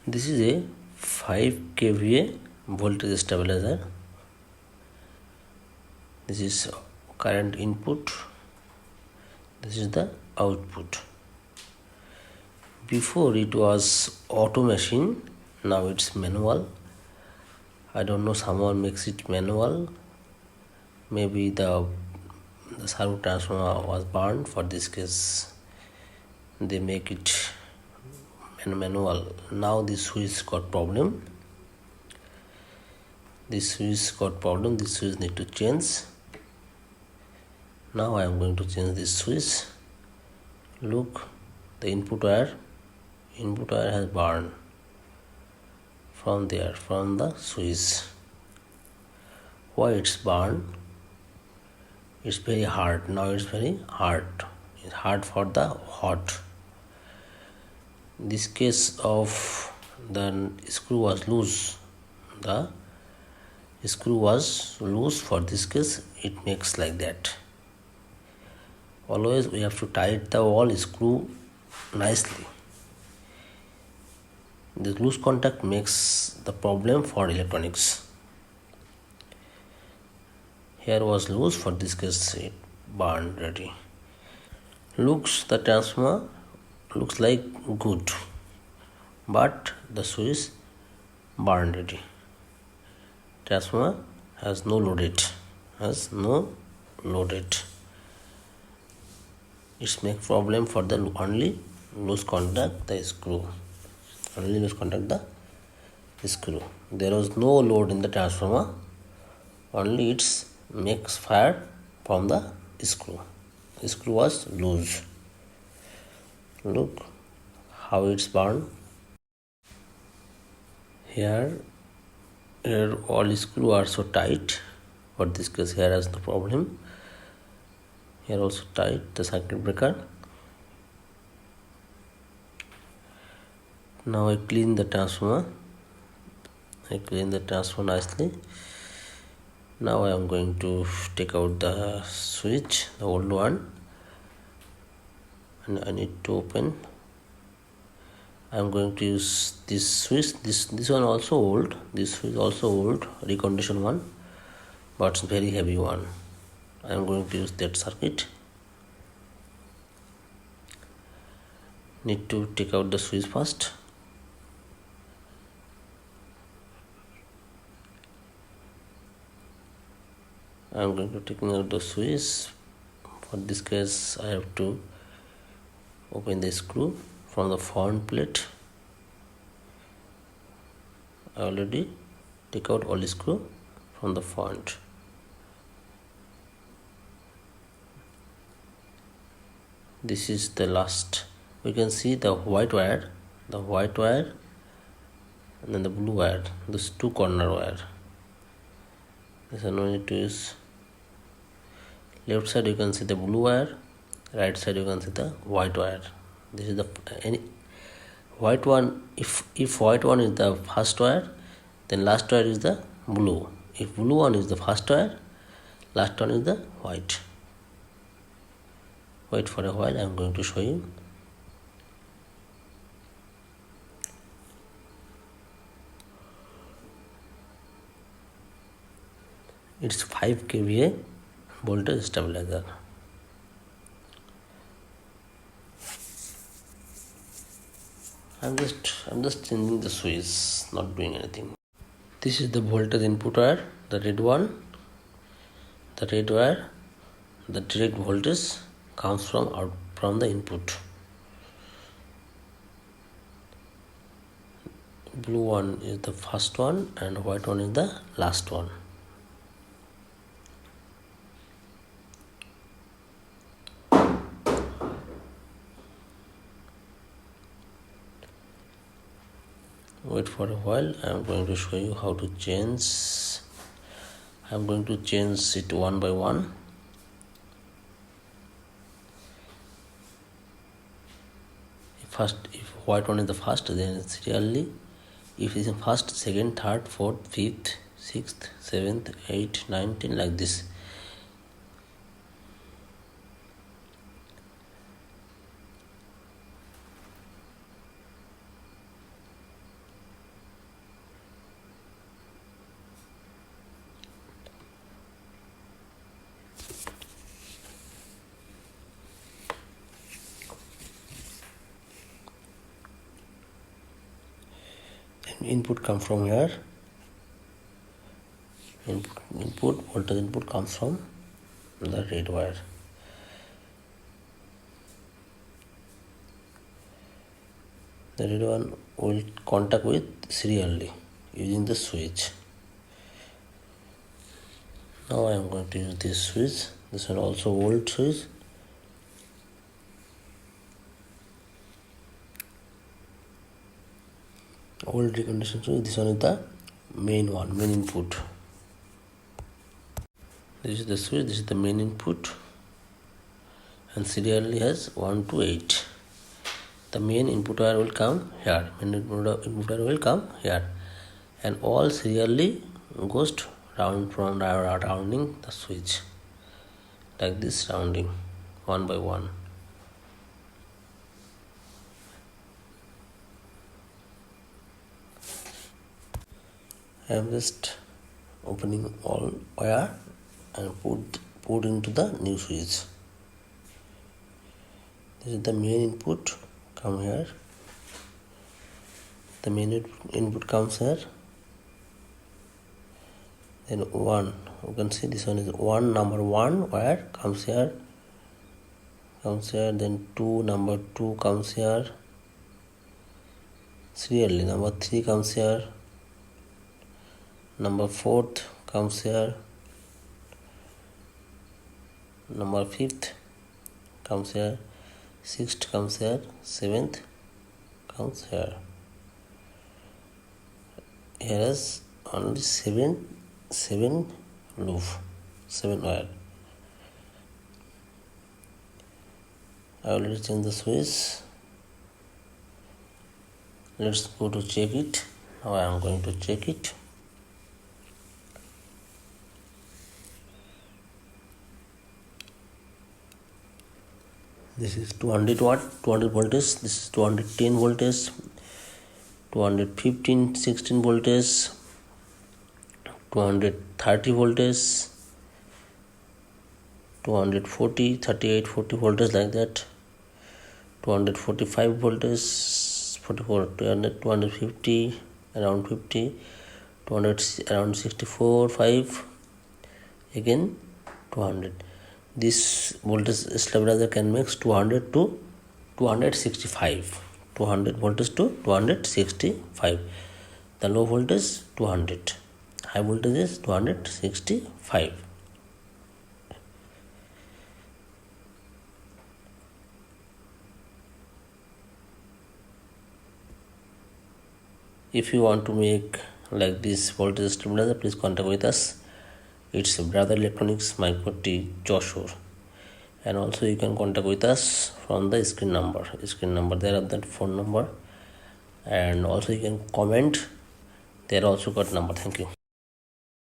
This is a 5 kVA voltage stabilizer. This is current input. This is the output. Before it was auto machine, now it's manual. I don't know, someone makes it manual. Maybe the servo transformer was burned. For this case, they make it manual. Now this switch got problem. This switch need to change. Now I am going to change this switch. Look, the input wire has burned from there, from the switch. Why it's burned? It's very hard. Now it's very hard. It's hard for the hot. This case of the screw was loose. The screw was loose. For this case, it makes like that. Always we have to tight the wall screw nicely. The loose contact makes the problem for electronics. Here was loose. For this case, it burned ready. The transformer looks like good, but the switch burned ready. Transformer has no loaded. It's make problem for the only loose contact the screw. There was no load in the transformer. Only it's makes fire from the screw. The screw was loose. Look how it's burned. Here all screws are so tight. For this case, here has no problem. Here also tight the circuit breaker. Now I clean the transformer. Nicely. Now I am going to take out the switch, the old one, and I need to open. I am going to use this switch. This one also old. This switch also old, reconditioned one, but it's very heavy one. I am going to use that circuit. Need to take out the switch first. I am going to take out the switch. For this case, I have to open the screw from the front plate. I already take out all the screw from the front. This is the last. We can see the white wire, and then the blue wire. This two corner wire. This one we need to use. Left side you can see the blue wire, right side you can see the white wire. This is the white one. If white one is the first wire, then last wire is the blue. If blue one is the first wire, last one is the white. Wait for a while, I am going to show you. It's 5 kVA voltage stabilizer. I'm just changing the switch, not doing anything. This is the voltage input wire, the red one. The red wire, the direct voltage comes from the input. Blue one is the first one and white one is the last one. Wait for a while. I am going to show you how to change. I am going to change it one by one. If white one is the first, then serially. If it is first, second, third, fourth, fifth, sixth, seventh, eighth, 19, like this. input come from here. Input voltage input comes from the red wire. The red one will contact with serially using the switch. Now I am going to use this switch. This one also old switch. Old reconditioned switch. This one is the main one, main input. This is the switch. This is the main input, and serially has 1 to 8. The main input wire will come here. Main input wire will come here, and all serially goes rounding the switch like this, rounding one by one. I am just opening all wire and put into the new switch. This is the main input. Come here. The main input comes here. Then 1. You can see this one is 1. Number 1 wire comes here. Then 2. Number 2 comes here. Serially. Number 3 comes here. Number 4th comes here. Number 5th comes here. 6th comes here. 7th comes here. Here is only 7 loop, 7 wire. I already changed the switch. Let's go to check it. Now I am going to check it. This is 200 watt, 200 voltage. This is 210 voltage, 215, 16 voltage, 230 voltage, 240, 38, 40 voltage, like that. 245 voltage, 44, 250, around 50, 200, around 64, 5, again 200. This voltage stabilizer can make 200 to 265. 200 voltage to 265. The low voltage 200. High voltage is 265. If you want to make like this voltage stabilizer, please contact with us. It's Brother Electronics, Maipoti, Joshua. And also you can contact with us from the screen number. There are that phone number. And also you can comment. There also got number. Thank you.